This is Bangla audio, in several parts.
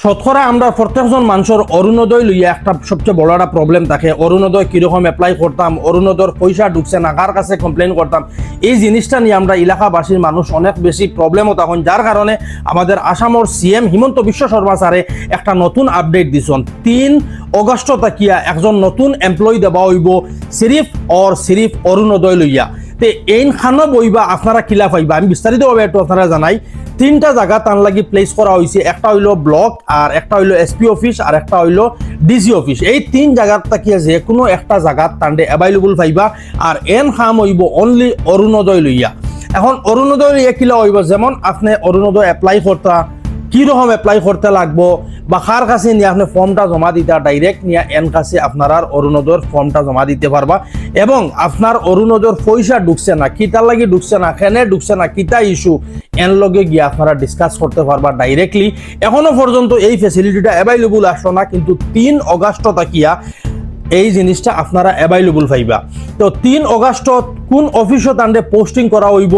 শতকরা আমরা প্রত্যেকজন মানুষের অরুণোদয় লইয়া একটা সবচেয়ে বড় একটা প্রবলেম থাকে। অরুণোদয় কীরকম অ্যাপ্লাই করতাম, অরুণোদয়ের পয়সা ঢুকছে না, কার কাছে কমপ্লেন করতাম, এই জিনিসটা নিয়ে আমরা এলাকাবাসীর মানুষ অনেক বেশি প্রবলেমও তখন, যার কারণে আমাদের আসামর সিএম হিমন্ত বিশ্ব শর্মা স্যারে একটা নতুন আপডেট দিছেন। 3 অগস্ট তাকিয়া একজন নতুন এমপ্লয়ি দেওয়া হইব সিরিফ অরুণোদয় লইয়া। তো এইখানো বইবা আপনারা কিলা পাইবা আমি বিস্তারিতভাবে একটু আপনারা জানাই। 3টা জায়গা তার লাগি প্লেস করা হয়েছে, একটা হইল ব্লক, আর একটা হইল এসপি অফিস, আর একটা হইল ডিসি অফিস। এই 3 জায়গার তাকিয়া যে কোনো একটা জায়গার তান্ডে অ্যাভেলেবল পাইবা। আর এন খাম হইব অনলি অরুণোদয় লইয়া। এখন অরুণোদয় লইয়া কিলা হইব, যেমন আপনি অরুণোদয় অ্যাপ্লাই করতা, কীরকম অ্যাপ্লাই করতে লাগবো বা কার কাছে নিয়ে আপনি ফর্মটা জমা দিতে, ডাইরেক্ট নিয়ে এন কাছে আপনার অরুণোদয়ের ফর্মটা জমা দিতে পারবা। এবং আপনার অরুণোদয়ের পয়সা ঢুকছে না, কিতার লাগি ঢুকছে না, কেনে ঢুকছে না, কিতা ইস্যু, এন লগে গিয়ে আপনারা ডিসকাস করতে পারবা ডাইরেক্টলি। এখনো পর্যন্ত এই ফেসিলিটিটা অ্যাভেলেবল আসলো না, কিন্তু 3 অগস্ট তাকিয়া এই জিনিসটা আপনারা অ্যাভেলেবল পাইবা। তো 3 অগস্ট কোন অফিসত আন্ডে পোস্টিং করা হইব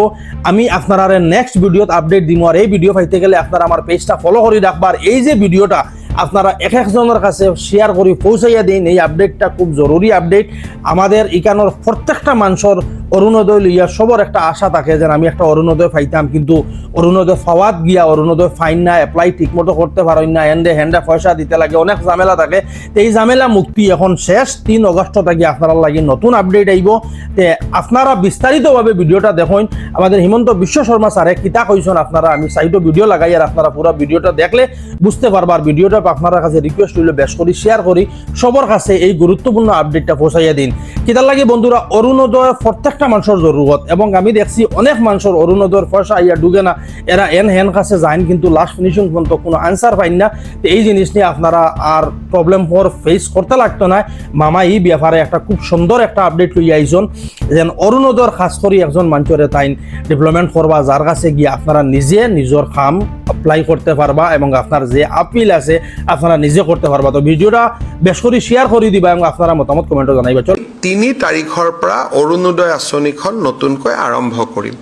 আমি আপনারা নেক্সট ভিডিওত আপডেট দিম। আর এই ভিডিও পাইতে গেলে আপনারা আমার পেজটা ফলো করে রাখবার। এই যে ভিডিওটা আপনারা একজনের কাছে শেয়ার করে পৌঁছাইয়া দিন, এই আপডেটটা খুব জরুরি আপডেট। আমাদের এখানের প্রত্যেকটা মানুষের অরুণোদয় লইয়া সবর একটা আশা থাকে যে আমি একটা অরুণোদয় পাইতাম, কিন্তু অরুণোদয় পাওয়াত গিয়া অরুণোদয় ফাইন না, অ্যাপ্লাই ঠিকমতো করতে পারেন না, হ্যান্ডে পয়সা দিতে লাগে, অনেক ঝামেলা থাকে। তো এই ঝামেলা মুক্তি এখন শেষ। 3 অগস্ট থেকে আপনারা লাগি নতুন আপডেট আইব। তে আপনারা বিস্তারিতভাবে ভিডিওটা দেখুন। আমাদের হিমন্ত বিশ্ব শর্মা স্যারে কিতা কইছেন আপনারা, আমি সাইডও ভিডিও লাগাই, আর আপনারা পুরো ভিডিওটা দেখলে বুঝতে পারবার। ভিডিওটা আপনার কাছে রিকোয়েস্ট হইলে বেশ করি শেয়ার করি, সবার কাছে এই গুরুত্বপূর্ণ আপডেটটা পৌঁছাইয়া দিন। কিতার লাগে বন্ধুরা, অরুণোদয় প্রত্যেকটা মানুষের জরুরত, এবং আমি দেখছি অনেক মানুষের অরুণোদয়ের পয়সা আইয়া ঢুকে না, এরা হ্যান কাছে যাইন কিন্তু লাস্ট ফিনিশিং পর্যন্ত কোনো আনসার পাইন না। তো এই জিনিস নিয়ে আপনারা আর প্রবলেম ফেস করতে লাগতো না। মামা এই ব্যাপারে একটা খুব সুন্দর একটা আপডেট লইয়া আইছেন, যেন অরুণোদয়ের খাস করি একজন মানুষের তাই ডেভেলপমেন্ট করবা, যার কাছে গিয়ে আপনারা নিজে নিজের কাম অ্যাপ্লাই করতে পারবা, এবং আপনার যে আপিল আছে আপনারা নিজে করতে পারবা। তো ভিডিওটা বেশ করে শেয়ার করে দিবা এবং আপনারা মতামত কমেন্টে জানাইবা। চল 3 তাৰিখৰ পৰা অৰুণোদয় আঁচনিখন নতুনকৈ আৰম্ভ কৰিম।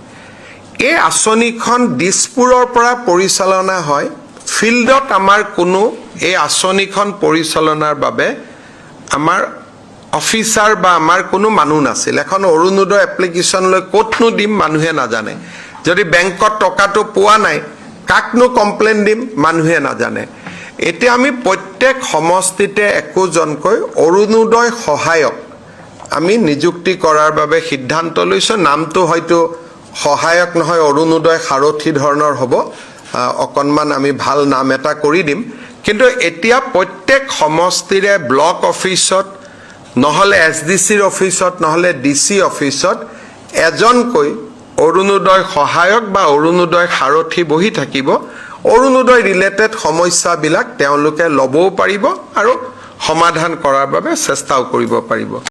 এই আঁচনিখন দিছপুৰৰ পৰা পৰিচালনা হয়। ফিল্ডত আমাৰ কোনো এই আঁচনিখন পৰিচালনাৰ বাবে আমাৰ অফিচাৰ বা আমাৰ কোনো মানুহ নাছিল। এখন অৰুণোদয় এপ্লিকেশ্যন লৈ ক'তনো দিম মানুহে নাজানে। যদি বেংকত টকাটো পোৱা নাই কাকনো কমপ্লেইন দিম মানুহে নাজানে। এতিয়া আমি প্ৰত্যেক সমষ্টিতে একোজনকৈ অৰুণোদয় সহায়ক আমি নিযুক্তি কৰাৰ বাবে সিদ্ধান্ত লৈছোঁ। নামটো হয়তো সহায়ক নহয়, অৰুণোদয় সাৰথী ধৰণৰ হ'ব, অকণমান আমি ভাল নাম এটা কৰি দিম। কিন্তু এতিয়া প্ৰত্যেক সমষ্টিৰে ব্লক অফিচত, নহ'লে SDCৰ অফিচত, নহ'লে DC অফিচত এজনকৈ অৰুণোদয় সহায়ক বা অৰুণোদয় সাৰথী বহি থাকিব। অৰুণোদয় ৰিলেটেড সমস্যাবিলাক তেওঁলোকে ল'বও পাৰিব আৰু সমাধান কৰাৰ বাবে চেষ্টাও কৰিব পাৰিব।